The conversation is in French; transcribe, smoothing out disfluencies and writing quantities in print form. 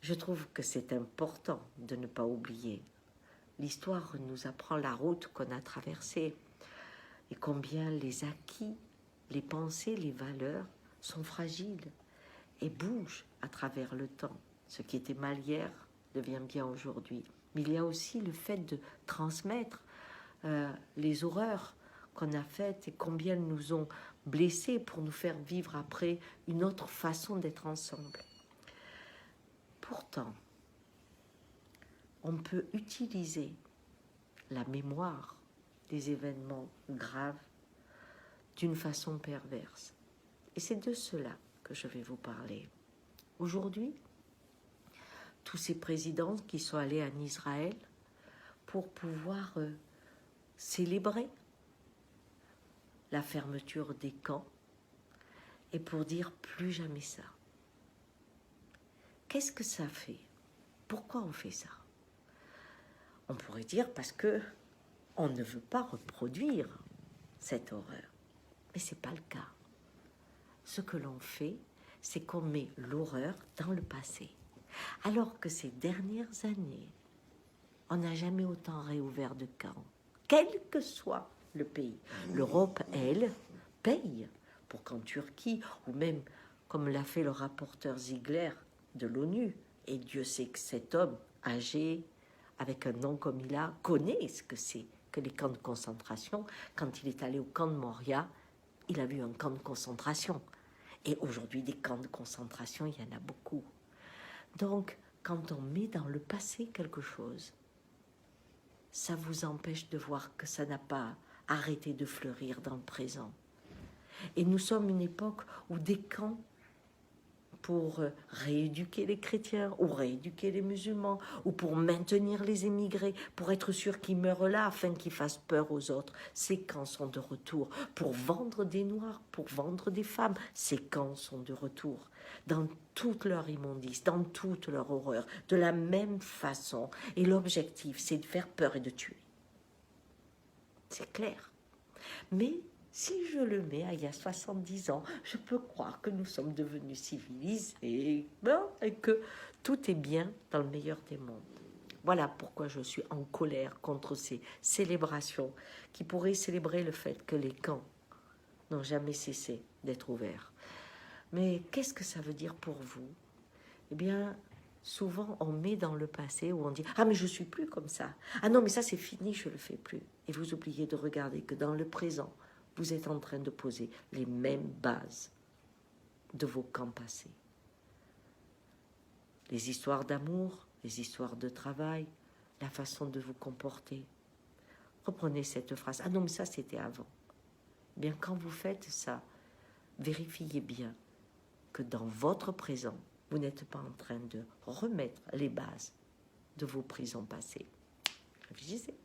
Je trouve que c'est important de ne pas oublier. L'histoire nous apprend la route qu'on a traversée et combien les acquis, les pensées, les valeurs sont fragiles et bougent à travers le temps. Ce qui était mal hier devient bien aujourd'hui. Mais il y a aussi le fait de transmettre les horreurs qu'on a faites et combien elles nous ont blessés pour nous faire vivre après une autre façon d'être ensemble. Pourtant, on peut utiliser la mémoire des événements graves d'une façon perverse. Et c'est de cela que je vais vous parler. Aujourd'hui, tous ces présidents qui sont allés en Israël pour pouvoir célébrer la fermeture des camps et pour dire plus jamais ça. Qu'est-ce que ça fait? Pourquoi on fait ça? On pourrait dire parce que on ne veut pas reproduire cette horreur. Mais ce n'est pas le cas. Ce que l'on fait, c'est qu'on met l'horreur dans le passé. Alors que ces dernières années, on n'a jamais autant réouvert de camps, quel que soit le pays. L'Europe, elle, paye pour qu'en Turquie, ou même comme l'a fait le rapporteur Ziegler de l'ONU, et Dieu sait que cet homme âgé, avec un nom comme il a, connaît ce que c'est que les camps de concentration. Quand il est allé au camp de Moria, il a vu un camp de concentration. Et aujourd'hui, des camps de concentration, il y en a beaucoup. Donc, quand on met dans le passé quelque chose, ça vous empêche de voir que ça n'a pas arrêté de fleurir dans le présent. Et nous sommes une époque où des camps pour rééduquer les chrétiens ou rééduquer les musulmans ou pour maintenir les émigrés, pour être sûr qu'ils meurent là afin qu'ils fassent peur aux autres. Ces camps sont de retour. Pour vendre des noirs, pour vendre des femmes, ces camps sont de retour. Dans toute leur immondice, dans toute leur horreur, de la même façon. Et l'objectif, c'est de faire peur et de tuer. C'est clair. Mais si je le mets à il y a 70 ans, je peux croire que nous sommes devenus civilisés et que tout est bien dans le meilleur des mondes. Voilà pourquoi je suis en colère contre ces célébrations qui pourraient célébrer le fait que les camps n'ont jamais cessé d'être ouverts. Mais qu'est-ce que ça veut dire pour vous? Eh bien, souvent on met dans le passé où on dit « Ah mais je suis plus comme ça. Ah non mais ça c'est fini, je le fais plus. » Et vous oubliez de regarder que dans le présent, vous êtes en train de poser les mêmes bases de vos camps passés. Les histoires d'amour, les histoires de travail, la façon de vous comporter. Reprenez cette phrase. Ah non, mais ça, c'était avant. Bien, quand vous faites ça, vérifiez bien que dans votre présent, vous n'êtes pas en train de remettre les bases de vos prisons passées. Réfléchissez.